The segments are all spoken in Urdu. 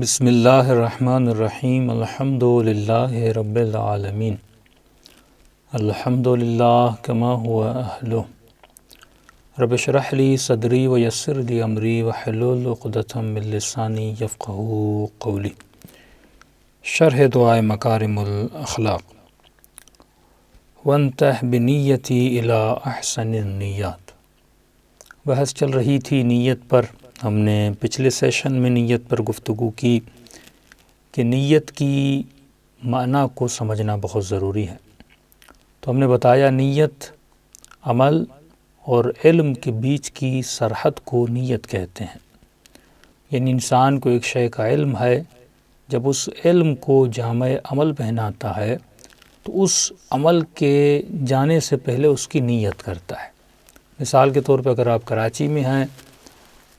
بسم اللہ الرحمن الرحیم الحمدللہ رب العالمین الحمدللہ کما ہوا اہلہ رب اشرح لی صدری ویسر لی امری واحلل عقدۃ من لسانی یفقہوا قولی۔ شرح دعائے مکارم الاخلاق۔ وانتہ بنیتی الی احسن النیات۔ بحث چل رہی تھی نیت پر۔ ہم نے پچھلے سیشن میں نیت پر گفتگو کی کہ نیت کی معنی کو سمجھنا بہت ضروری ہے۔ تو ہم نے بتایا نیت عمل اور علم کے بیچ کی سرحد کو نیت کہتے ہیں۔ یعنی انسان کو ایک شے کا علم ہے، جب اس علم کو جامع عمل پہناتا ہے تو اس عمل کے جانے سے پہلے اس کی نیت کرتا ہے۔ مثال کے طور پہ اگر آپ کراچی میں ہیں،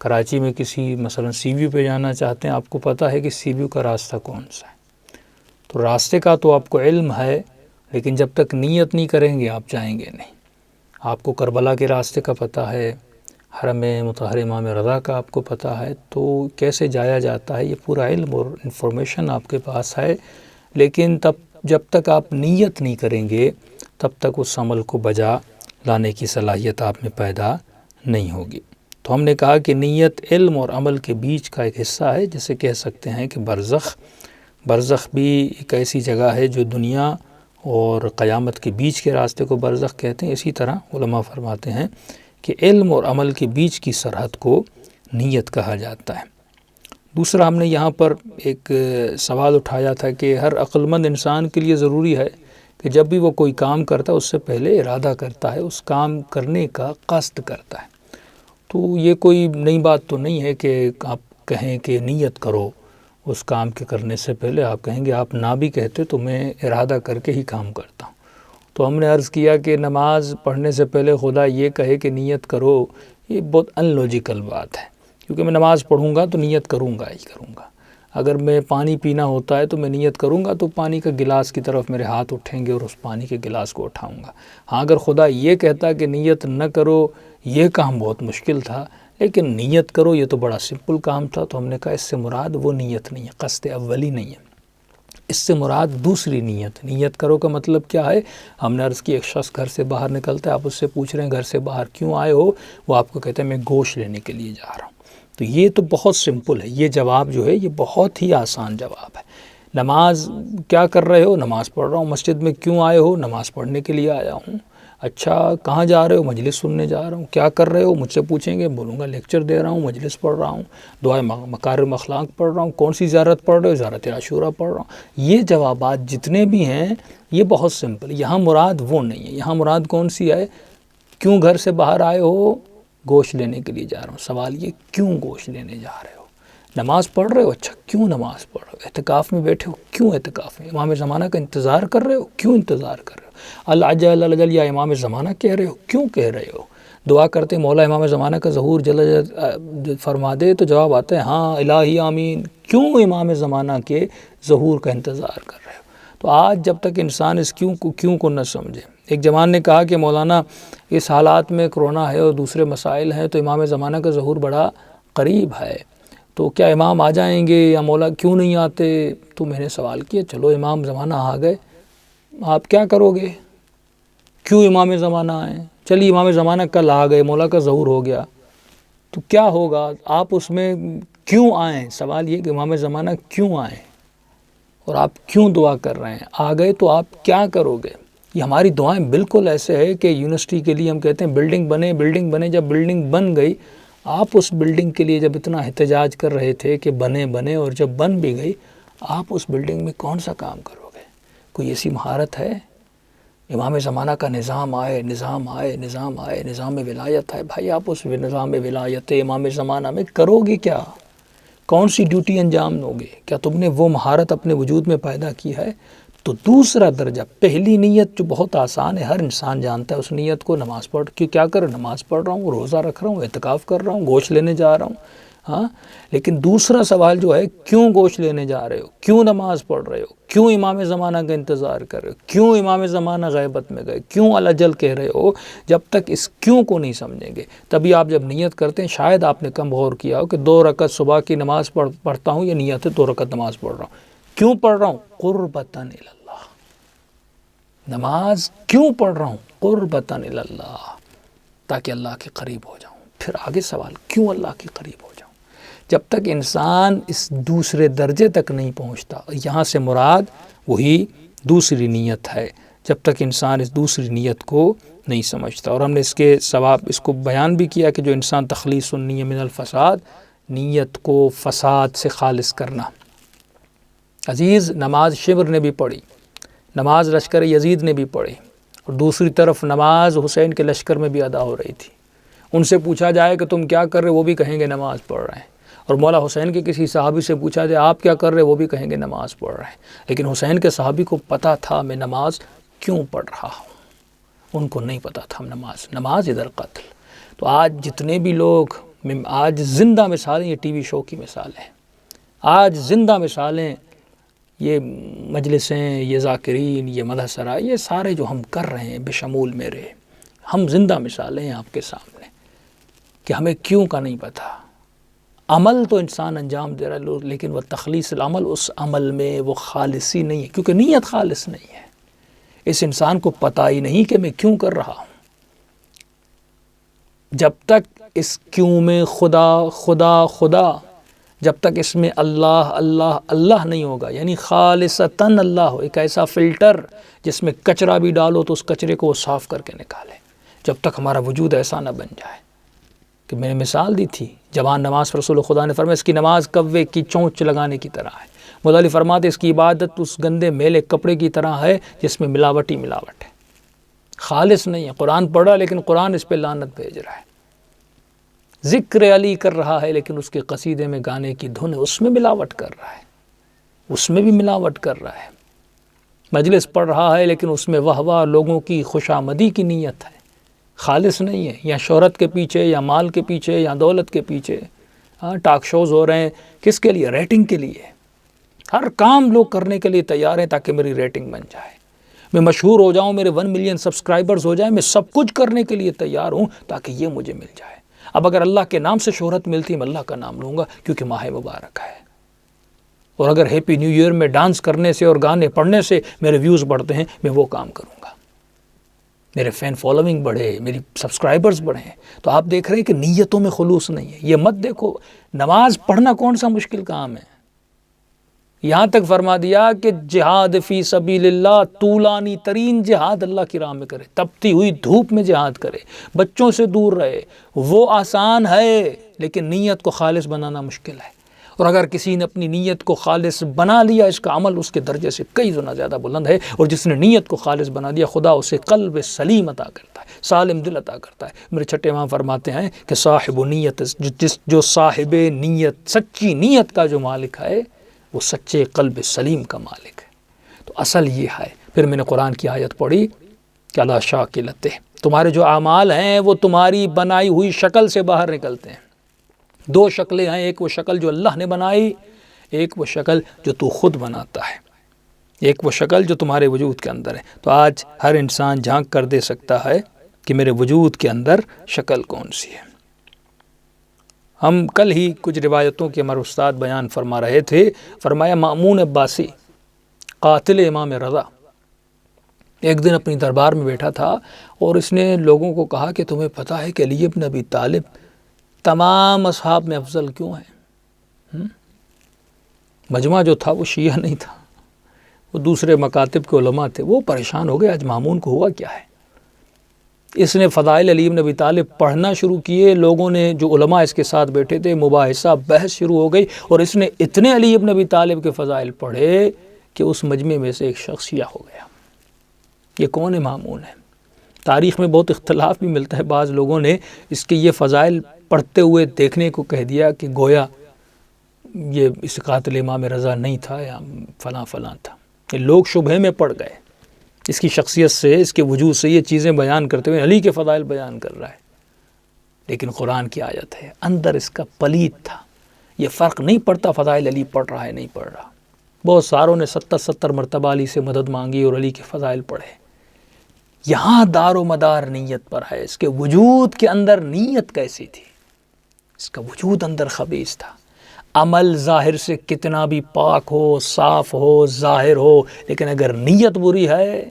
کراچی میں کسی مثلا سی ویو پہ جانا چاہتے ہیں، آپ کو پتہ ہے کہ سی ویو کا راستہ کون سا ہے، تو راستے کا تو آپ کو علم ہے، لیکن جب تک نیت نہیں کریں گے آپ جائیں گے نہیں۔ آپ کو کربلا کے راستے کا پتہ ہے، حرم مطہر امام رضا کا آپ کو پتہ ہے، تو کیسے جایا جاتا ہے یہ پورا علم اور انفارمیشن آپ کے پاس ہے، لیکن جب تک آپ نیت نہیں کریں گے تب تک اس عمل کو بجا لانے کی صلاحیت آپ میں پیدا نہیں ہوگی۔ تو ہم نے کہا کہ نیت علم اور عمل کے بیچ کا ایک حصہ ہے، جسے کہہ سکتے ہیں کہ برزخ بھی ایک ایسی جگہ ہے جو دنیا اور قیامت کے بیچ کے راستے کو برزخ کہتے ہیں۔ اسی طرح علماء فرماتے ہیں کہ علم اور عمل کے بیچ کی سرحد کو نیت کہا جاتا ہے۔ دوسرا ہم نے یہاں پر ایک سوال اٹھایا تھا کہ ہر عقل مند انسان کے لیے ضروری ہے کہ جب بھی وہ کوئی کام کرتا ہے اس سے پہلے ارادہ کرتا ہے، اس کام کرنے کا قصد کرتا ہے۔ تو یہ کوئی نئی بات تو نہیں ہے کہ آپ کہیں کہ نیت کرو اس کام کے کرنے سے پہلے۔ آپ کہیں گے آپ نہ بھی کہتے تو میں ارادہ کر کے ہی کام کرتا ہوں۔ تو ہم نے عرض کیا کہ نماز پڑھنے سے پہلے خدا یہ کہے کہ نیت کرو، یہ بہت ان لاجیکل بات ہے، کیونکہ میں نماز پڑھوں گا تو نیت کروں گا ہی کروں گا۔ اگر میں پانی پینا ہوتا ہے تو میں نیت کروں گا تو پانی کا گلاس کی طرف میرے ہاتھ اٹھیں گے اور اس پانی کے گلاس کو اٹھاؤں گا۔ ہاں، اگر خدا یہ کہتا کہ نیت نہ کرو، یہ کام بہت مشکل تھا، لیکن نیت کرو یہ تو بڑا سمپل کام تھا، تو ہم نے کہا اس سے مراد وہ نیت نہیں ہے، قصد اولی نہیں ہے، اس سے مراد دوسری نیت کرو کا مطلب کیا ہے؟ ہم نے عرض کی ایک شخص گھر سے باہر نکلتا ہے، آپ اس سے پوچھ رہے ہیں گھر سے باہر کیوں آئے ہو، وہ آپ کو کہتا ہے میں گوشت لینے کے لیے جا رہا ہوں۔ تو یہ تو بہت سمپل ہے، یہ جواب جو ہے یہ بہت ہی آسان جواب ہے۔ نماز کیا کر رہے ہو؟ نماز پڑھ رہا ہوں۔ مسجد میں کیوں آئے ہو؟ نماز پڑھنے کے لیے آیا ہوں۔ اچھا، کہاں جا رہے ہو؟ مجلس سننے جا رہا ہوں۔ کیا کر رہے ہو؟ مجھ سے پوچھیں گے، بولوں گا لیکچر دے رہا ہوں، مجلس پڑھ رہا ہوں، دعائے مکارم اخلاق پڑھ رہا ہوں۔ کون سی زیارت پڑھ رہے ہو؟ زیارت عاشورہ پڑھ رہا ہوں۔ یہ جوابات جتنے بھی ہیں یہ بہت سمپل۔ یہاں مراد وہ نہیں ہے، یہاں مراد کون سی ہے؟ کیوں گھر سے باہر آئے ہو؟ گوشت لینے کے لیے جا رہا ہوں۔ سوال یہ کیوں گوشت لینے جا رہے ہو؟ نماز پڑھ رہے ہو؟ اچھا، کیوں نماز پڑھ رہے ہو؟ اعتکاف میں بیٹھے ہو؟ کیوں اعتکاف میں؟ امام زمانہ کا انتظار کر رہے ہو؟ کیوں انتظار کر رہے ہو؟ العجل العجل یا امام زمانہ کہہ رہے ہو؟ کیوں کہہ رہے ہو؟ دعا کرتے مولا امام زمانہ کا ظہور جل فرما دے، تو جواب آتا ہے ہاں الہی آمین۔ کیوں امام زمانہ کے ظہور کا انتظار کر رہے ہو؟ تو آج جب تک انسان اس کیوں کو نہ سمجھے۔ ایک جوان نے کہا کہ مولانا اس حالات میں کرونا ہے اور دوسرے مسائل ہیں تو امام زمانہ کا ظہور بڑا قریب ہے، تو کیا امام آ جائیں گے یا مولا کیوں نہیں آتے؟ تو میں نے سوال کیا چلو امام زمانہ آ گئے، آپ کیا کرو گے؟ کیوں امام زمانہ آئیں؟ چلیے امام زمانہ کل آ گئے، مولا کا ظہور ہو گیا، تو کیا ہوگا؟ آپ اس میں کیوں آئیں؟ سوال یہ کہ امام زمانہ کیوں آئیں اور آپ کیوں دعا کر رہے ہیں؟ آ گئے تو آپ کیا کرو گے؟ یہ ہماری دعائیں بالکل ایسے ہے کہ یونیورسٹی کے لیے ہم کہتے ہیں بلڈنگ بنے، جب بلڈنگ بن گئی، آپ اس بلڈنگ کے لیے جب اتنا احتجاج کر رہے تھے کہ بنے اور جب بن بھی گئی، آپ اس بلڈنگ میں کون سا کام کرو گے؟ کوئی ایسی مہارت ہے؟ امام زمانہ کا نظام آئے، نظام ولایت ہے، بھائی آپ اس نظام ولایت امام زمانہ میں کرو گے کیا؟ کون سی ڈیوٹی انجام دو گے؟ کیا تم نے وہ مہارت اپنے وجود میں پیدا کی ہے؟ تو دوسرا درجہ، پہلی نیت جو بہت آسان ہے، ہر انسان جانتا ہے اس نیت کو، نماز پڑھ کے کیا کر، نماز پڑھ رہا ہوں، روزہ رکھ رہا ہوں، اعتکاف کر رہا ہوں، گوشت لینے جا رہا ہوں، ہاں، لیکن دوسرا سوال جو ہے، کیوں گوشت لینے جا رہے ہو، کیوں نماز پڑھ رہے ہو، کیوں امام زمانہ کا انتظار کر رہے ہو، کیوں امام زمانہ غیبت میں گئے، کیوں الجل کہہ رہے ہو، جب تک اس کیوں کو نہیں سمجھیں گے تبھی آپ جب نیت کرتے ہیں، شاید آپ نے کم غور کیا ہو کہ 2 رکعت صبح کی نماز پڑھتا ہوں، یہ نیت ہے 2 رکعت نماز پڑھ رہا ہوں، کیوں پڑھ رہا ہوں، قربتاً الی اللہ، نماز کیوں پڑھ رہا ہوں، قربتاً الی اللہ، تاکہ اللہ کے قریب ہو جاؤں۔ پھر آگے سوال، کیوں اللہ کے قریب ہو جاؤں؟ جب تک انسان اس دوسرے درجے تک نہیں پہنچتا، یہاں سے مراد وہی دوسری نیت ہے، جب تک انسان اس دوسری نیت کو نہیں سمجھتا۔ اور ہم نے اس کے ثواب اس کو بیان بھی کیا کہ جو انسان تخلیص النیہ من الفساد، نیت کو فساد سے خالص کرنا۔ عزیز، نماز شبر نے بھی پڑھی، نماز لشکر یزید نے بھی پڑھی، اور دوسری طرف نماز حسین کے لشکر میں بھی ادا ہو رہی تھی۔ ان سے پوچھا جائے کہ تم کیا کر رہے، وہ بھی کہیں گے نماز پڑھ رہے ہیں، اور مولا حسین کے کسی صحابی سے پوچھا جائے آپ کیا کر رہے، وہ بھی کہیں گے نماز پڑھ رہے ہیں۔ لیکن حسین کے صحابی کو پتہ تھا میں نماز کیوں پڑھ رہا ہوں، ان کو نہیں پتہ تھا نماز ادھر قتل۔ تو آج جتنے بھی لوگ، آج زندہ مثالیں یہ ٹی وی شو کی مثالیں، آج زندہ مثالیں یہ مجلسیں، یہ ذاکرین، یہ مدح سرائے، یہ سارے جو ہم کر رہے ہیں بشمول میرے، ہم زندہ مثالیں ہیں آپ کے سامنے کہ ہمیں کیوں کا نہیں پتہ۔ عمل تو انسان انجام دے رہا ہے، لیکن وہ تخلیص العمل، اس عمل میں وہ خالصی نہیں ہے، کیونکہ نیت خالص نہیں ہے۔ اس انسان کو پتہ ہی نہیں کہ میں کیوں کر رہا ہوں۔ جب تک اس کیوں میں خدا خدا خدا، جب تک اس میں اللہ اللہ اللہ نہیں ہوگا، یعنی خالصتاً اللہ ہو، ایک ایسا فلٹر جس میں کچرا بھی ڈالو تو اس کچرے کو وہ صاف کر کے نکالے، جب تک ہمارا وجود ایسا نہ بن جائے کہ میں نے مثال دی تھی جوان نماز پر رسول خدا نے فرمایا اس کی نماز کوے کی چونچ لگانے کی طرح ہے۔ مولا علی فرماتے اس کی عبادت اس گندے میلے کپڑے کی طرح ہے جس میں ملاوٹ ہی ملاوٹ ہے، خالص نہیں ہے۔ قرآن پڑھ رہا ہے لیکن قرآن اس پہ لعنت بھیج رہا ہے، ذکر علی کر رہا ہے لیکن اس کے قصیدے میں گانے کی دھن ہے، اس میں ملاوٹ کر رہا ہے، اس میں بھی ملاوٹ کر رہا ہے۔ مجلس پڑھ رہا ہے لیکن اس میں واہ واہ لوگوں کی خوشامدی کی نیت ہے، خالص نہیں ہے، یا شہرت کے پیچھے، یا مال کے پیچھے، یا دولت کے پیچھے۔ ٹاک شوز ہو رہے ہیں کس کے لیے؟ ریٹنگ کے لیے۔ ہر کام لوگ کرنے کے لیے تیار ہیں تاکہ میری ریٹنگ بن جائے، میں مشہور ہو جاؤں، میرے 1 ملین سبسکرائبرز ہو جائیں، میں سب کچھ کرنے کے لیے تیار ہوں تاکہ یہ مجھے مل جائے۔ اب اگر اللہ کے نام سے شہرت ملتی ہے میں اللہ کا نام لوں گا کیونکہ ماہ مبارک ہے، اور اگر ہیپی نیو ایئر میں ڈانس کرنے سے اور گانے پڑھنے سے میرے ویوز بڑھتے ہیں میں وہ کام کروں گا، میرے فین فالوئنگ بڑھے، میری سبسکرائبرز بڑھیں۔ تو آپ دیکھ رہے ہیں کہ نیتوں میں خلوص نہیں ہے۔ یہ مت دیکھو نماز پڑھنا کون سا مشکل کام ہے، یہاں تک فرما دیا کہ جہاد فی سبیل اللہ طولانی ترین جہاد اللہ کی راہ میں کرے، تپتی ہوئی دھوپ میں جہاد کرے، بچوں سے دور رہے، وہ آسان ہے لیکن نیت کو خالص بنانا مشکل ہے۔ اور اگر کسی نے اپنی نیت کو خالص بنا لیا اس کا عمل اس کے درجے سے کئی گنا زیادہ بلند ہے، اور جس نے نیت کو خالص بنا دیا خدا اسے قلب سلیم عطا کرتا ہے، سالم دل عطا کرتا ہے۔ میرے چھٹے امام فرماتے ہیں کہ صاحب نیت، جو صاحب نیت، سچی نیت کا جو مالک ہے وہ سچے قلب سلیم کا مالک ہے۔ تو اصل یہ ہے۔ پھر میں نے قرآن کی آیت پڑھی کہ اللہ شاکلتہ، تمہارے جو اعمال ہیں وہ تمہاری بنائی ہوئی شکل سے باہر نکلتے ہیں۔ 2 شکلیں ہیں، ایک وہ شکل جو اللہ نے بنائی، ایک وہ شکل جو تو خود بناتا ہے، ایک وہ شکل جو تمہارے وجود کے اندر ہے۔ تو آج ہر انسان جھانک کر دے سکتا ہے کہ میرے وجود کے اندر شکل کون سی ہے۔ ہم کل ہی کچھ روایتوں کے ہمارے استاد بیان فرما رہے تھے، فرمایا مأمون عباسی قاتل امام رضا ایک دن اپنی دربار میں بیٹھا تھا، اور اس نے لوگوں کو کہا کہ تمہیں پتہ ہے کہ علی بن ابی طالب تمام اصحاب میں افضل کیوں ہیں؟ مجمع جو تھا وہ شیعہ نہیں تھا، وہ دوسرے مکاتب کے علماء تھے۔ وہ پریشان ہو گئے آج مامون کو ہوا کیا ہے۔ اس نے فضائل علی بن ابی طالب پڑھنا شروع کیے، لوگوں نے جو علماء اس کے ساتھ بیٹھے تھے مباحثہ بحث شروع ہو گئی، اور اس نے اتنے علی بن ابی طالب کے فضائل پڑھے کہ اس مجمع میں سے ایک شخص شیعہ ہو گیا۔ یہ کون ہے؟ مامون ہے۔ تاریخ میں بہت اختلاف بھی ملتا ہے، بعض لوگوں نے اس کے یہ فضائل پڑھتے ہوئے دیکھنے کو کہہ دیا کہ گویا یہ اس قاتل امام رضا نہیں تھا یا فلاں فلاں تھا۔ یہ لوگ شبہ میں پڑ گئے، اس کی شخصیت سے، اس کے وجود سے یہ چیزیں بیان کرتے ہوئے علی کے فضائل بیان کر رہا ہے، لیکن قرآن کی آیت ہے، اندر اس کا پلید تھا، یہ فرق نہیں پڑتا فضائل علی پڑھ رہا ہے نہیں پڑھ رہا. بہت ساروں نے 70 مرتبہ علی سے مدد مانگی اور علی کے فضائل پڑھے. یہاں دار و مدار نیت پر ہے. اس کے وجود کے اندر نیت کیسی تھی؟ اس کا وجود اندر خبیث تھا. عمل ظاہر سے کتنا بھی پاک ہو، صاف ہو، ظاہر ہو، لیکن اگر نیت بری ہے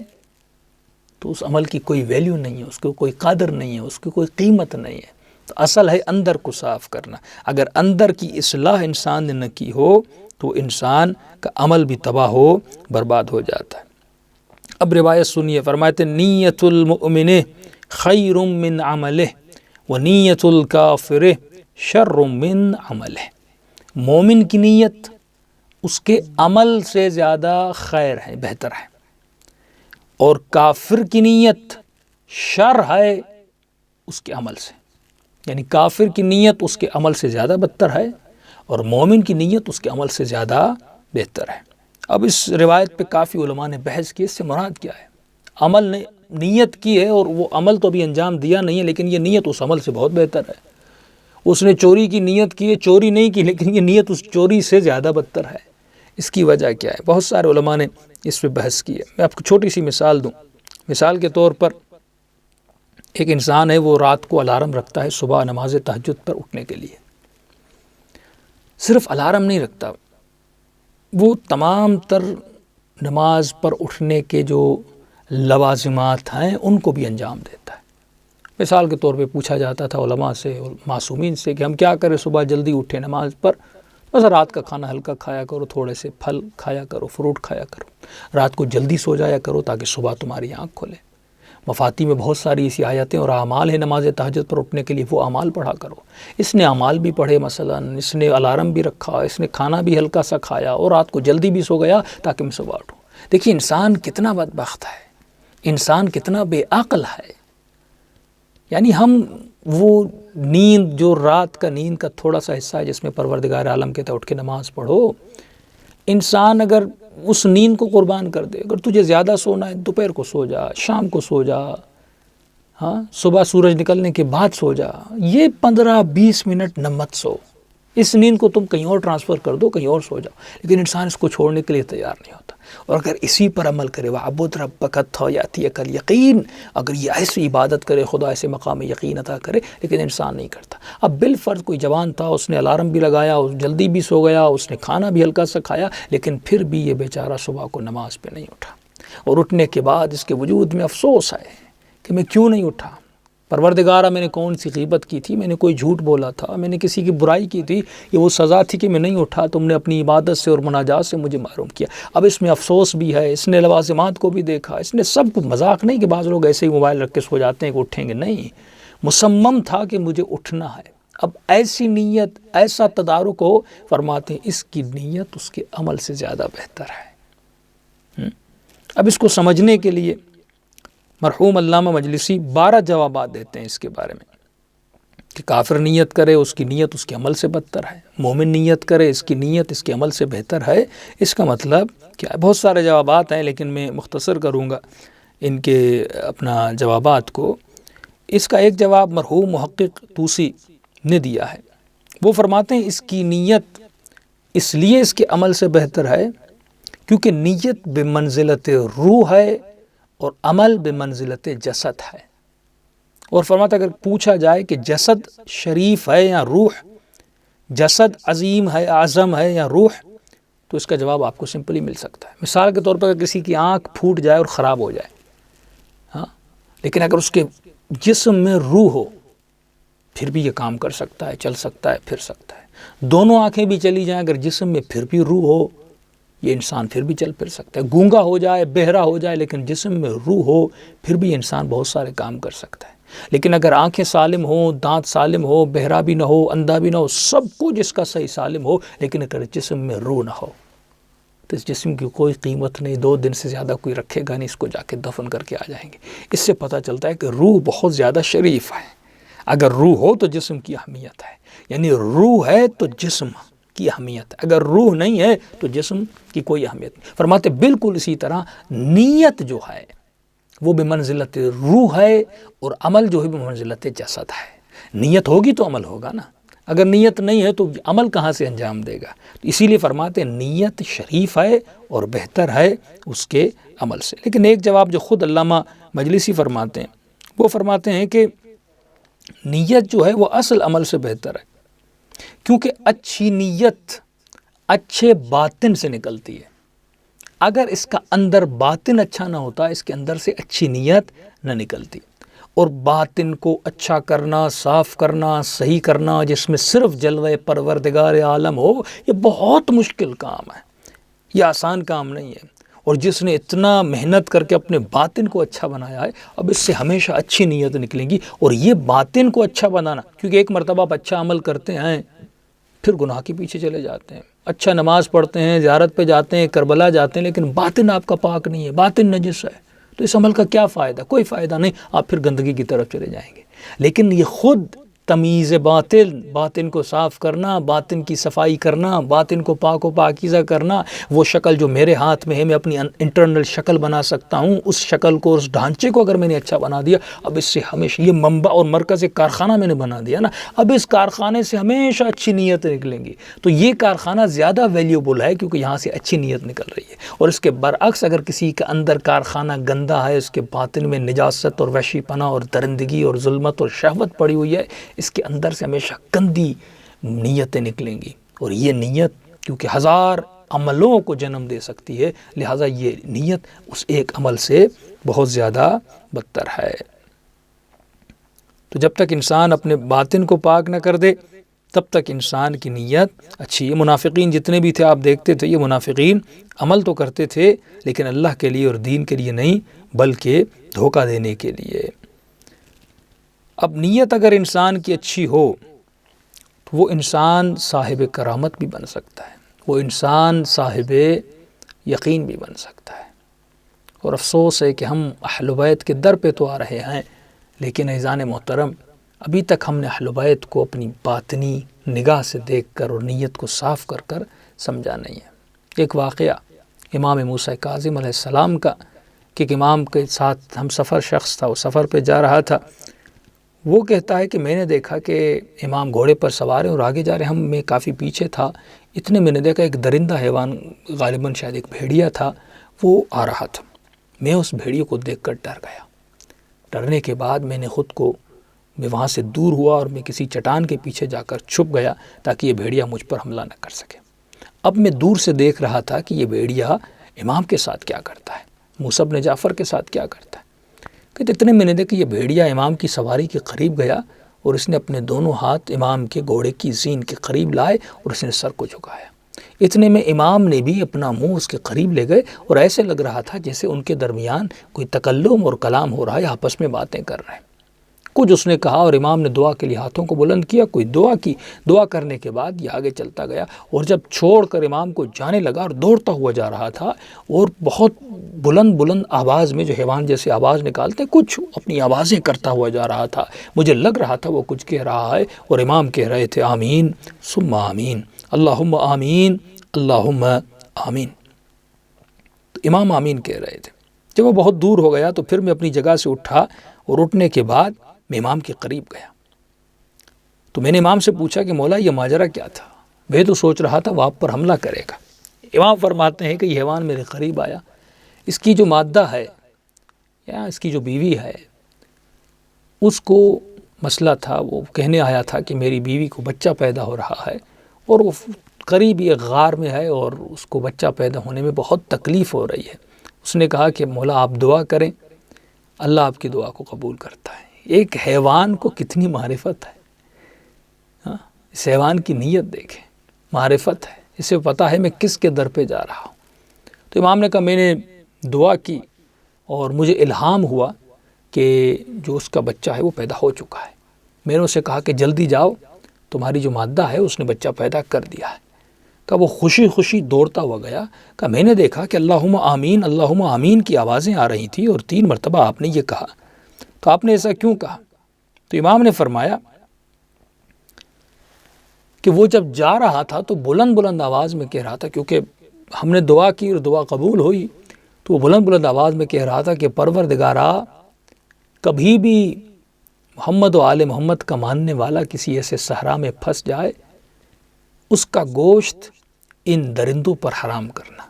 تو اس عمل کی کوئی ویلیو نہیں ہے، اس کو کوئی قدر نہیں ہے، اس کی کوئی قیمت نہیں ہے. تو اصل ہے اندر کو صاف کرنا. اگر اندر کی اصلاح انسان نے نہ کی ہو تو انسان کا عمل بھی تباہ ہو برباد ہو جاتا ہے. اب روایت سنیے، فرماتے نیت المؤمن خیر من عملہ ونیت الکافر شر من عملہ. مومن کی نیت اس کے عمل سے زیادہ خیر ہے، بہتر ہے، اور کافر کی نیت شر ہے اس کے عمل سے. یعنی کافر کی نیت اس کے عمل سے زیادہ بدتر ہے اور مومن کی نیت اس کے عمل سے زیادہ بہتر ہے. اب اس روایت پہ کافی علماء نے بحث کی، اس سے مراد کیا ہے؟ عمل نے نیت کی ہے اور وہ عمل تو ابھی انجام دیا نہیں ہے، لیکن یہ نیت اس عمل سے بہت بہتر ہے. اس نے چوری کی نیت کی ہے، چوری نہیں کی، لیکن یہ نیت اس چوری سے زیادہ بدتر ہے. اس کی وجہ کیا ہے؟ بہت سارے علماء نے اس پہ بحث کی ہے. میں آپ کو چھوٹی سی مثال دوں. مثال کے طور پر ایک انسان ہے، وہ رات کو الارم رکھتا ہے صبح نماز تہجد پر اٹھنے کے لیے. صرف الارم نہیں رکھتا، وہ تمام تر نماز پر اٹھنے کے جو لوازمات ہیں ان کو بھی انجام دیتا ہے. مثال کے طور پہ پوچھا جاتا تھا علماء سے اور معصومین سے کہ ہم کیا کریں صبح جلدی اٹھیں نماز پر؟ بس رات کا کھانا ہلکا کھایا کرو، تھوڑے سے پھل کھایا کرو، فروٹ کھایا کرو، رات کو جلدی سو جایا کرو تاکہ صبح تمہاری آنکھ کھلے. مفاتی میں بہت ساری ایسی آیتیں اور اعمال ہیں نماز تہجد پر اٹھنے کے لیے، وہ اعمال پڑھا کرو. اس نے اعمال بھی پڑھے، مثلا اس نے الارم بھی رکھا، اس نے کھانا بھی ہلکا سا کھایا اور رات کو جلدی بھی سو گیا تاکہ میں صبح اٹھوں. دیکھیے انسان کتنا بدبخت ہے، انسان کتنا بے عقل ہے. یعنی ہم وہ نیند جو رات کا نیند کا تھوڑا سا حصہ ہے جس میں پروردگار عالم کہتا ہے اٹھ کے نماز پڑھو، انسان اگر اس نیند کو قربان کر دے، اگر تجھے زیادہ سونا ہے دوپہر کو سو جا، شام کو سو جا، ہاں صبح سورج نکلنے کے بعد سو جا، یہ 15-20 منٹ نہ مت سو. اس نیند کو تم کہیں اور ٹرانسفر کر دو، کہیں اور سو جاؤ. لیکن انسان اس کو چھوڑنے کے لیے تیار نہیں ہوتا. اور اگر اسی پر عمل کرے وَعْبُدْ رَبَّكَ حَتَّىٰ يَأْتِيَكَ الْيَقِينُ، اگر یہ ایسی عبادت کرے، خدا ایسے مقام یقین عطا کرے، لیکن انسان نہیں کرتا. اب بالفرض کوئی جوان تھا، اس نے الارم بھی لگایا، اس جلدی بھی سو گیا، اس نے کھانا بھی ہلکا سا کھایا، لیکن پھر بھی یہ بیچارہ صبح کو نماز پہ نہیں اٹھا. اور اٹھنے کے بعد اس کے وجود میں افسوس ہے کہ میں کیوں نہیں اٹھا. پروردگارہ میں نے کون سی غیبت کی تھی، میں نے کوئی جھوٹ بولا تھا، میں نے کسی کی برائی کی تھی، یہ وہ سزا تھی کہ میں نہیں اٹھا. تم نے اپنی عبادت سے اور مناجات سے مجھے محروم کیا. اب اس میں افسوس بھی ہے، اس نے لوازمات کو بھی دیکھا، اس نے سب کو. مذاق نہیں کہ بعض لوگ ایسے ہی موبائل رکھ کے سو جاتے ہیں کہ اٹھیں گے، نہیں، مصمم تھا کہ مجھے اٹھنا ہے. اب ایسی نیت، ایسا تدارک ہو، فرماتے ہیں اس کی نیت اس کے عمل سے زیادہ بہتر ہے. اب اس کو سمجھنے کے لیے مرحوم علامہ مجلسی 12 جوابات دیتے ہیں اس کے بارے میں کہ کافر نیت کرے اس کی نیت اس کے عمل سے بدتر ہے، مومن نیت کرے اس کی نیت اس کے عمل سے بہتر ہے. اس کا مطلب کیا ہے؟ بہت سارے جوابات ہیں لیکن میں مختصر کروں گا ان کے اپنا جوابات کو. اس کا ایک جواب مرحوم محقق طوسی نے دیا ہے. وہ فرماتے ہیں اس کی نیت اس لیے اس کے عمل سے بہتر ہے کیونکہ نیت بمنزلت روح ہے اور عمل بمنزلت جسد ہے. اور فرماتا اگر پوچھا جائے کہ جسد شریف ہے یا روح، جسد عظیم ہے، اعظم ہے یا روح، تو اس کا جواب آپ کو سمپلی مل سکتا ہے. مثال کے طور پر اگر کسی کی آنکھ پھوٹ جائے اور خراب ہو جائے، ہاں، لیکن اگر اس کے جسم میں روح ہو پھر بھی یہ کام کر سکتا ہے، چل سکتا ہے، پھر سکتا ہے. دونوں آنکھیں بھی چلی جائیں اگر جسم میں پھر بھی روح ہو، یہ انسان پھر بھی چل پھر سکتا ہے. گونگا ہو جائے، بہرا ہو جائے، لیکن جسم میں روح ہو پھر بھی انسان بہت سارے کام کر سکتا ہے. لیکن اگر آنکھیں سالم ہوں، دانت سالم ہو، بہرا بھی نہ ہو، اندھا بھی نہ ہو، سب کچھ اس کا صحیح سالم ہو، لیکن اگر جسم میں روح نہ ہو تو اس جسم کی کوئی قیمت نہیں. 2 دن سے زیادہ کوئی رکھے گا نہیں، اس کو جا کے دفن کر کے آ جائیں گے. اس سے پتہ چلتا ہے کہ روح بہت زیادہ شریف ہے. اگر روح ہو تو جسم کی اہمیت ہے، یعنی روح ہے تو جسم کی اہمیت ہے، اگر روح نہیں ہے تو جسم کی کوئی اہمیت نہیں. فرماتے بالکل اسی طرح نیت جو ہے وہ بمنزلت روح ہے اور عمل جو ہے بمنزلت جسد ہے. نیت ہوگی تو عمل ہوگا نا. اگر نیت نہیں ہے تو عمل کہاں سے انجام دے گا؟ اسی لیے فرماتے ہیں نیت شریف ہے اور بہتر ہے اس کے عمل سے۔ لیکن ایک جواب جو خود علامہ مجلسی فرماتے ہیں، وہ فرماتے ہیں کہ نیت جو ہے وہ اصل عمل سے بہتر ہے، کیونکہ اچھی نیت اچھے باطن سے نکلتی ہے۔ اگر اس کا اندر باطن اچھا نہ ہوتا، اس کے اندر سے اچھی نیت نہ نکلتی، اور باطن کو اچھا کرنا، صاف کرنا، صحیح کرنا، جس میں صرف جلوہ پروردگار عالم ہو، یہ بہت مشکل کام ہے، یہ آسان کام نہیں ہے۔ اور جس نے اتنا محنت کر کے اپنے باطن کو اچھا بنایا ہے، اب اس سے ہمیشہ اچھی نیت نکلیں گی۔ اور یہ باطن کو اچھا بنانا، کیونکہ ایک مرتبہ آپ اچھا عمل کرتے ہیں پھر گناہ کے پیچھے چلے جاتے ہیں، اچھا نماز پڑھتے ہیں، زیارت پہ جاتے ہیں، کربلا جاتے ہیں، لیکن باطن آپ کا پاک نہیں ہے، باطن نجس ہے، تو اس عمل کا کیا فائدہ؟ کوئی فائدہ نہیں، آپ پھر گندگی کی طرف چلے جائیں گے۔ لیکن یہ خود تمیز باطن، باطن کو صاف کرنا، باطن کی صفائی کرنا، باطن کو پاک و پاکیزہ کرنا، وہ شکل جو میرے ہاتھ میں ہے، میں اپنی انٹرنل شکل بنا سکتا ہوں، اس شکل کو، اس ڈھانچے کو اگر میں نے اچھا بنا دیا، اب اس سے ہمیشہ یہ منبع اور مرکز ایک کارخانہ میں نے بنا دیا نا، اب اس کارخانے سے ہمیشہ اچھی نیتیں نکلیں گی۔ تو یہ کارخانہ زیادہ ویلیوبل ہے کیونکہ یہاں سے اچھی نیت نکل رہی ہے۔ اور اس کے برعکس اگر کسی کے اندر کارخانہ گندا ہے، اس کے باطن میں نجاست اور وحشی پناہ اور درندگی اور ظلمت اور شہوت پڑی ہوئی ہے، اس کے اندر سے ہمیشہ گندی نیتیں نکلیں گی۔ اور یہ نیت کیونکہ ہزار عملوں کو جنم دے سکتی ہے، لہٰذا یہ نیت اس ایک عمل سے بہت زیادہ بدتر ہے۔ تو جب تک انسان اپنے باطن کو پاک نہ کر دے تب تک انسان کی نیت اچھی ہے۔ منافقین جتنے بھی تھے آپ دیکھتے تھے، یہ منافقین عمل تو کرتے تھے لیکن اللہ کے لیے اور دین کے لیے نہیں، بلکہ دھوکہ دینے کے لیے۔ اب نیت اگر انسان کی اچھی ہو تو وہ انسان صاحب کرامت بھی بن سکتا ہے، وہ انسان صاحب یقین بھی بن سکتا ہے۔ اور افسوس ہے کہ ہم اہل بیت کے در پہ تو آ رہے ہیں، لیکن عزیزان محترم ابھی تک ہم نے اہل بیت کو اپنی باطنی نگاہ سے دیکھ کر اور نیت کو صاف کر کر سمجھا نہیں ہے۔ ایک واقعہ امام موسیٰ کاظم علیہ السلام کا، کہ ایک امام کے ساتھ ہم سفر شخص تھا، وہ سفر پہ جا رہا تھا، وہ کہتا ہے کہ میں نے دیکھا کہ امام گھوڑے پر سوار ہیں اور آگے جا رہے ہیں، میں کافی پیچھے تھا، اتنے میں نے دیکھا ایک درندہ حیوان، غالباً شاید ایک بھیڑیا تھا، وہ آ رہا تھا۔ میں اس بھیڑیے کو دیکھ کر ڈر گیا۔ ڈرنے کے بعد میں نے خود کو، میں وہاں سے دور ہوا اور میں کسی چٹان کے پیچھے جا کر چھپ گیا تاکہ یہ بھیڑیا مجھ پر حملہ نہ کر سکے۔ اب میں دور سے دیکھ رہا تھا کہ یہ بھیڑیا امام کے ساتھ کیا کرتا ہے، موسیٰ بن جعفر کے ساتھ کیا کرتا ہے۔ کہ اتنے میں نے دیکھا کہ یہ بھیڑیا امام کی سواری کے قریب گیا اور اس نے اپنے دونوں ہاتھ امام کے گھوڑے کی زین کے قریب لائے اور اس نے سر کو جھکایا۔ اتنے میں امام نے بھی اپنا منہ اس کے قریب لے گئے اور ایسے لگ رہا تھا جیسے ان کے درمیان کوئی تکلم اور کلام ہو رہا ہے، آپس میں باتیں کر رہے ہیں۔ کچھ اس نے کہا اور امام نے دعا کے لیے ہاتھوں کو بلند کیا، کوئی دعا کی، دعا کرنے کے بعد یہ آگے چلتا گیا اور جب چھوڑ کر امام کو جانے لگا اور دوڑتا ہوا جا رہا تھا اور بہت بلند آواز میں، جو حیوان جیسے آواز نکالتے کچھ اپنی آوازیں کرتا ہوا جا رہا تھا، مجھے لگ رہا تھا وہ کچھ کہہ رہا ہے اور امام کہہ رہے تھے آمین ثم آمین، اللہم آمین اللہم آمین۔ تو امام آمین کہہ رہے تھے۔ جب وہ بہت دور ہو گیا تو پھر میں اپنی جگہ سے اٹھا اور اٹھنے کے بعد میں امام کے قریب گیا تو میں نے امام سے پوچھا کہ مولا یہ ماجرا کیا تھا؟ میں تو سوچ رہا تھا وہ آپ پر حملہ کرے گا۔ امام فرماتے ہیں کہ یہ حیوان میرے قریب آیا، اس کی جو مادہ ہے یا اس کی جو بیوی ہے، اس کو مسئلہ تھا، وہ کہنے آیا تھا کہ میری بیوی کو بچہ پیدا ہو رہا ہے اور وہ قریب ایک غار میں ہے اور اس کو بچہ پیدا ہونے میں بہت تکلیف ہو رہی ہے۔ اس نے کہا کہ مولا آپ دعا کریں، اللہ آپ کی دعا کو قبول کرتا ہے۔ ایک حیوان کو کتنی معرفت ہے، اس حیوان کی نیت دیکھیں، معرفت ہے، اسے پتہ ہے میں کس کے در پہ جا رہا ہوں۔ تو امام نے کہا میں نے دعا کی اور مجھے الہام ہوا کہ جو اس کا بچہ ہے وہ پیدا ہو چکا ہے۔ میں نے اسے کہا کہ جلدی جاؤ، تمہاری جو مادہ ہے اس نے بچہ پیدا کر دیا ہے۔ کہ وہ خوشی خوشی دوڑتا ہوا گیا۔ کہ میں نے دیکھا کہ اللہم آمین کی آوازیں آ رہی تھیں اور 3 مرتبہ آپ نے یہ کہا، تو آپ نے ایسا کیوں کہا؟ تو امام نے فرمایا کہ وہ جب جا رہا تھا تو بلند آواز میں کہہ رہا تھا، کیونکہ ہم نے دعا کی اور دعا قبول ہوئی، تو وہ بلند آواز میں کہہ رہا تھا کہ پروردگارا کبھی بھی محمد و آل محمد کا ماننے والا کسی ایسے صحرا میں پھنس جائے، اس کا گوشت ان درندوں پر حرام کرنا،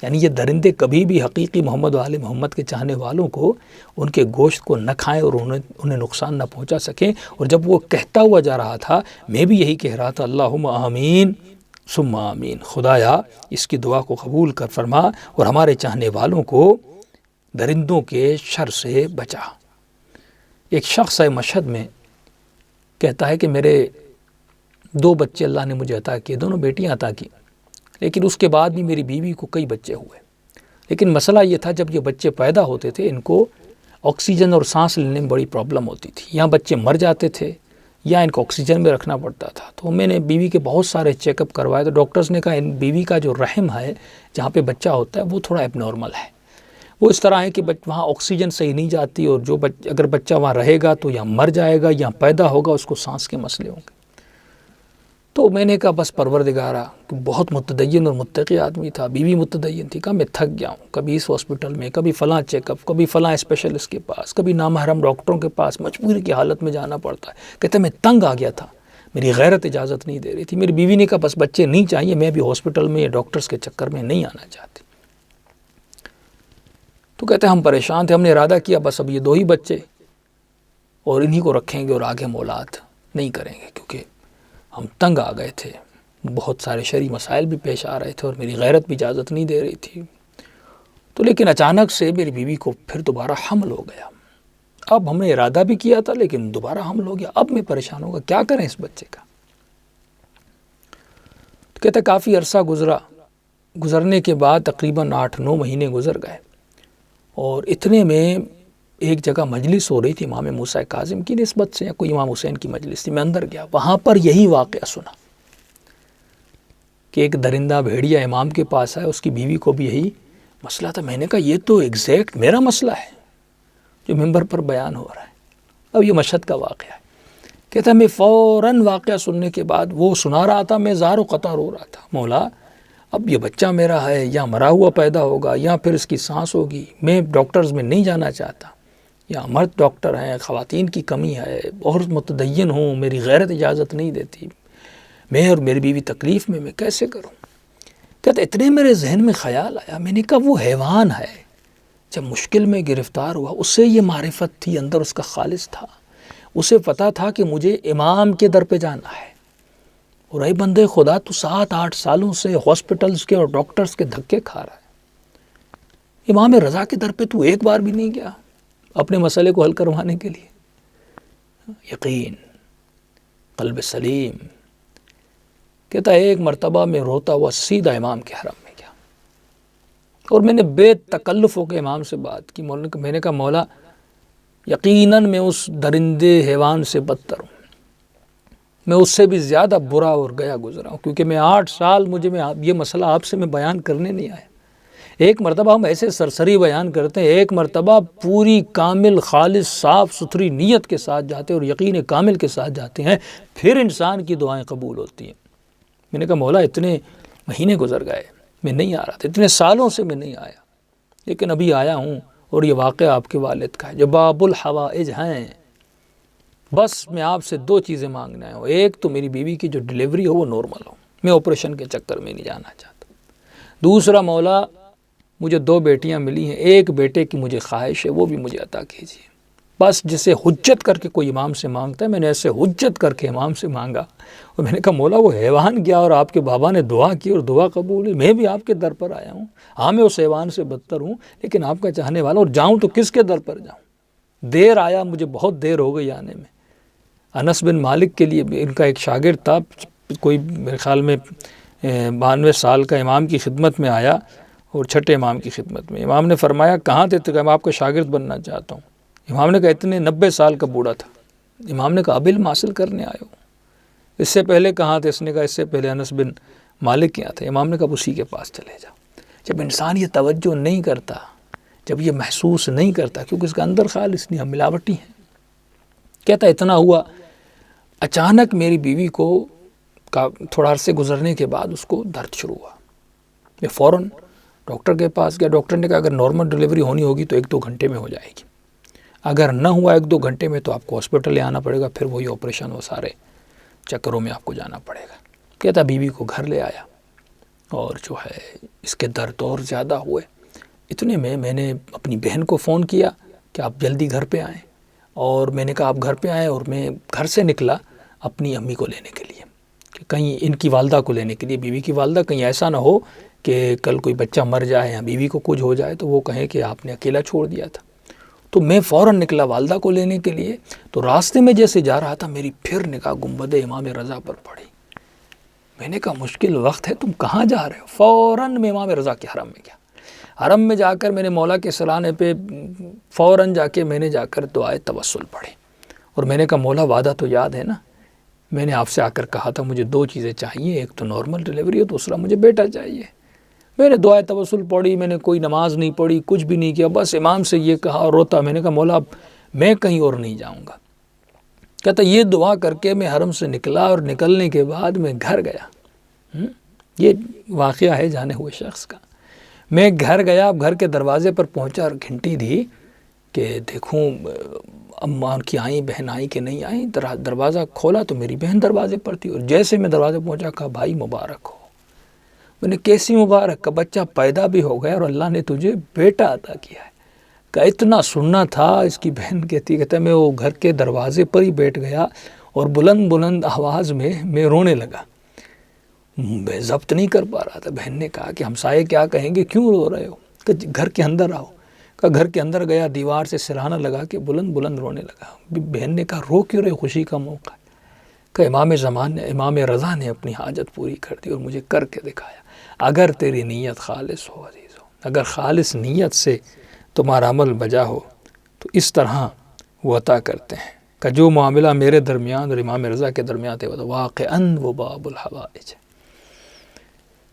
یعنی یہ درندے کبھی بھی حقیقی محمد و آل محمد کے چاہنے والوں کو ان کے گوشت کو نہ کھائیں اور انہیں نقصان نہ پہنچا سکیں۔ اور جب وہ کہتا ہوا جا رہا تھا، میں بھی یہی کہہ رہا تھا، اللہم آمین ثم آمین، خدایا اس کی دعا کو قبول کر فرما اور ہمارے چاہنے والوں کو درندوں کے شر سے بچا۔ ایک شخص ہے مشہد میں، کہتا ہے کہ میرے 2 بچے اللہ نے مجھے عطا کیے، دونوں بیٹیاں عطا کی، لیکن اس کے بعد بھی میری بیوی کو کئی بچے ہوئے، لیکن مسئلہ یہ تھا جب یہ بچے پیدا ہوتے تھے ان کو آکسیجن اور سانس لینے میں بڑی پرابلم ہوتی تھی، یہاں بچے مر جاتے تھے یا ان کو آکسیجن میں رکھنا پڑتا تھا۔ تو میں نے بیوی کے بہت سارے چیک اپ کروائے، تو ڈاکٹرز نے کہا ان بیوی کا جو رحم ہے جہاں پہ بچہ ہوتا ہے وہ تھوڑا ایب نارمل ہے، وہ اس طرح ہے کہ وہاں آکسیجن صحیح نہیں جاتی، اور اگر بچہ وہاں رہے گا تو یا مر جائے گا یا پیدا ہوگا اس کو سانس کے مسئلے ہوں گے۔ تو میں نے کہا بس پروردگارا، بہت متدین اور متقی آدمی تھا، بیوی متدین تھی، کہا میں تھک گیا ہوں، کبھی اس ہاسپٹل میں، کبھی فلاں چیک اپ، کبھی فلاں اسپیشلسٹ کے پاس، کبھی نامحرم ڈاکٹروں کے پاس، مجبوری کی حالت میں جانا پڑتا ہے۔ کہتے میں تنگ آ گیا تھا، میری غیرت اجازت نہیں دے رہی تھی۔ میری بیوی نے کہا بس بچے نہیں چاہیے، میں بھی ہاسپٹل میں یا ڈاکٹرز کے چکر میں نہیں آنا چاہتی۔ تو کہتے ہیں ہم پریشان تھے، ہم نے ارادہ کیا بس اب یہ 2 ہی بچے اور انہی کو رکھیں گے اور آگے مولاد نہیں کریں گے، کیونکہ ہم تنگ آ گئے تھے، بہت سارے شرعی مسائل بھی پیش آ رہے تھے اور میری غیرت بھی اجازت نہیں دے رہی تھی۔ تو لیکن اچانک سے میری بیوی کو پھر دوبارہ حمل ہو گیا۔ اب ہم نے ارادہ بھی کیا تھا لیکن دوبارہ حمل ہو گیا، اب میں پریشان ہوگا، کیا کریں اس بچے کا؟ تو کہتا کافی عرصہ گزرنے کے بعد تقریباً 8-9 مہینے گزر گئے، اور اتنے میں ایک جگہ مجلس ہو رہی تھی امام موسیٰ کاظم کی نسبت سے، یا کوئی امام حسین کی مجلس تھی، میں اندر گیا، وہاں پر یہی واقعہ سنا کہ ایک درندہ بھیڑیا امام کے پاس آیا، اس کی بیوی کو بھی یہی مسئلہ تھا۔ میں نے کہا یہ تو ایگزیکٹ میرا مسئلہ ہے جو منبر پر بیان ہو رہا ہے۔ اب یہ مشہد کا واقعہ ہے۔ کہتا میں فوراً واقعہ سننے کے بعد وہ سنا رہا تھا، میں زار و قطع رو رہا تھا، مولا اب یہ بچہ میرا ہے یا مرا ہوا پیدا ہوگا یا پھر اس کی سانس ہوگی، میں ڈاکٹرز میں نہیں جانا چاہتا، یا مرد ڈاکٹر ہیں، خواتین کی کمی ہے، بہت متدین ہوں، میری غیرت اجازت نہیں دیتی، میں اور میری بیوی تکلیف میں کیسے کروں؟ کہتا اتنے میرے ذہن میں خیال آیا، میں نے کہا وہ حیوان ہے، جب مشکل میں گرفتار ہوا اسے یہ معرفت تھی، اندر اس کا خالص تھا، اسے پتا تھا کہ مجھے امام کے در پہ جانا ہے، اور اے بندے خدا تو 7-8 سالوں سے ہاسپٹلز کے اور ڈاکٹرز کے دھکے کھا رہا ہے، امام رضا کے در پہ تو ایک بار بھی نہیں گیا اپنے مسئلے کو حل کروانے کے لیے؟ یقین، قلب سلیم۔ کہتا ہے ایک مرتبہ میں روتا ہوا سیدھا امام کے حرم میں گیا، اور میں نے بے تکلف ہو کے امام سے بات کی، میں نے کہا مولا یقیناً میں اس درندے حیوان سے بدتر ہوں، میں اس سے بھی زیادہ برا اور گیا گزرا ہوں، کیونکہ میں 8 سال یہ مسئلہ آپ سے میں بیان کرنے نہیں آیا۔ ایک مرتبہ ہم ایسے سرسری بیان کرتے ہیں، ایک مرتبہ پوری کامل خالص صاف ستھری نیت کے ساتھ جاتے ہیں اور یقین کامل کے ساتھ جاتے ہیں، پھر انسان کی دعائیں قبول ہوتی ہیں۔ میں نے کہا مولا اتنے مہینے گزر گئے، میں نہیں آ رہا تھا، اتنے سالوں سے میں نہیں آیا، لیکن ابھی آیا ہوں، اور یہ واقعہ آپ کے والد کا ہے جو باب الحوائج ہیں۔ بس میں آپ سے 2 چیزیں مانگنا ہے، ایک تو میری بیوی کی جو ڈیلیوری ہو وہ نارمل ہو، میں آپریشن کے چکر میں نہیں جانا چاہتا، دوسرا مولا مجھے 2 بیٹیاں ملی ہیں، ایک بیٹے کی مجھے خواہش ہے، وہ بھی مجھے عطا کیجیے۔ بس جسے حجت کر کے کوئی امام سے مانگتا ہے، میں نے ایسے حجت کر کے امام سے مانگا، اور میں نے کہا مولا وہ حیوان گیا اور آپ کے بابا نے دعا کی اور دعا قبول ہوئی، میں بھی آپ کے در پر آیا ہوں، ہاں میں اس حیوان سے بدتر ہوں لیکن آپ کا چاہنے والا، اور جاؤں تو کس کے در پر جاؤں؟ دیر آیا، مجھے بہت دیر ہو گئی آنے میں۔ انس بن مالک کے لیے ان کا ایک شاگرد تھا، کوئی میرے خیال میں 92 سال کا، امام کی خدمت میں آیا، اور چھٹے امام کی خدمت میں امام نے فرمایا کہاں تھے؟ تو کہا میں آپ کا شاگرد بننا چاہتا ہوں۔ امام نے کہا اتنے 90 سال کا بوڑھا تھا۔ امام نے کہا اب علم حاصل کرنے آئے ہو؟ اس سے پہلے کہاں تھے؟ اس نے کہا اس سے پہلے انس بن مالک کے یہاں تھے۔ امام نے کہا اسی کے پاس چلے جاؤ۔ جب انسان یہ توجہ نہیں کرتا، جب یہ محسوس نہیں کرتا، کیونکہ اس کا اندر خالص نہیں، ہم ملاوٹی ہیں۔ کہتا اتنا ہوا، اچانک میری بیوی کو تھوڑا عرصے گزرنے کے بعد اس کو درد شروع ہوا، میں فوراً ڈاکٹر کے پاس گیا۔ ڈاکٹر نے کہا اگر نارمل ڈیلیوری ہونی ہوگی تو 1-2 گھنٹے میں ہو جائے گی، اگر نہ ہوا 1-2 گھنٹے میں تو آپ کو ہاسپٹل لے آنا پڑے گا، پھر وہی آپریشن، وہ سارے چکروں میں آپ کو جانا پڑے گا۔ کہتا بیوی کو گھر لے آیا اور جو ہے اس کے درد اور زیادہ ہوئے۔ اتنے میں نے اپنی بہن کو فون کیا کہ آپ جلدی گھر پہ آئیں، اور میں نے کہا آپ گھر پہ آئیں، اور میں گھر سے نکلا اپنی امی کو لینے کے لیے، کہ کہیں ان کی والدہ کو لینے کے لیے، بیوی کی والدہ، کہیں ایسا نہ ہو کہ کل کوئی بچہ مر جائے یا بیوی کو کچھ ہو جائے تو وہ کہیں کہ آپ نے اکیلا چھوڑ دیا تھا۔ تو میں فوراً نکلا والدہ کو لینے کے لیے، تو راستے میں جیسے جا رہا تھا میری پھر نگاہ گنبد امام رضا پر پڑی۔ میں نے کہا مشکل وقت ہے، تم کہاں جا رہے ہو؟ فوراً میں امام رضا کے حرم میں گیا۔ حرم میں جا کر میں نے مولا کے سرانے پہ فوراً جا کے میں نے جا کر دعائے توسل پڑھی، اور میں نے کہا مولا وعدہ تو یاد ہے نا، میں نے آپ سے آ کر کہا تھا مجھے 2 چیزیں چاہیے، ایک تو نارمل ڈیلیوری ہے، دوسرا مجھے بیٹا چاہیے۔ میں نے دعائے توسل پڑھی، میں نے کوئی نماز نہیں پڑھی، کچھ بھی نہیں کیا، بس امام سے یہ کہا اور روتا۔ میں نے کہا مولا اب میں کہیں اور نہیں جاؤں گا۔ کہتا یہ دعا کر کے میں حرم سے نکلا، اور نکلنے کے بعد میں گھر گیا۔ یہ واقعہ ہے جانے ہوئے شخص کا۔ میں گھر گیا، اب گھر کے دروازے پر پہنچا اور گھنٹی دی کہ دیکھوں اماں کی آئیں، بہن آئیں کہ نہیں آئیں۔ دروازہ کھولا تو میری بہن دروازے پر تھی، اور جیسے میں دروازے پہنچا کہا بھائی مبارک ہو۔ میں نے کیسی مبارک؟ کا بچہ پیدا بھی ہو گیا اور اللہ نے تجھے بیٹا عطا کیا ہے۔ کہ اتنا سننا تھا۔ اس کی بہن کہتا میں وہ گھر کے دروازے پر ہی بیٹھ گیا، اور بلند بلند آواز میں رونے لگا۔ میں ضبط نہیں کر پا رہا تھا۔ بہن نے کہا کہ ہمسائے کیا کہیں گے، کیوں رو رہے ہو؟ کہ گھر کے اندر آؤ۔ کہ گھر کے اندر گیا، دیوار سے سرہانہ لگا کے بلند بلند رونے لگا۔ بہن نے کہا رو کیوں رہے، خوشی کا موقع ہے۔ کہ امام رضا نے اپنی حاجت پوری کر دی اور مجھے کر کے دکھایا۔ اگر تیری نیت خالص ہو عزیزو، اگر خالص نیت سے تمہارا عمل بجا ہو تو اس طرح وہ عطا کرتے ہیں کہ جو معاملہ میرے درمیان اور امام رضا کے درمیان تھے وہ واقعاً وہ باب الحوائج ہے۔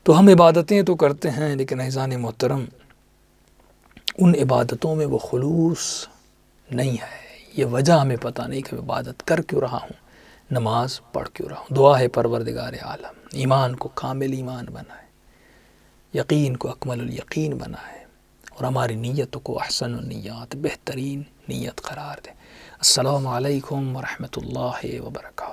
تو ہم عبادتیں تو کرتے ہیں، لیکن عزیزان محترم ان عبادتوں میں وہ خلوص نہیں ہے۔ یہ وجہ ہمیں پتہ نہیں کہ میں عبادت کر کیوں رہا ہوں، نماز پڑھ کیوں رہا ہوں۔ دعا ہے پروردگار عالم ایمان کو کامل ایمان بنائے، یقین کو اکمل الیقین بنائے، اور ہماری نیتوں کو احسن النیات، بہترین نیت قرار دے۔ السلام علیکم ورحمۃ اللہ وبرکاتہ۔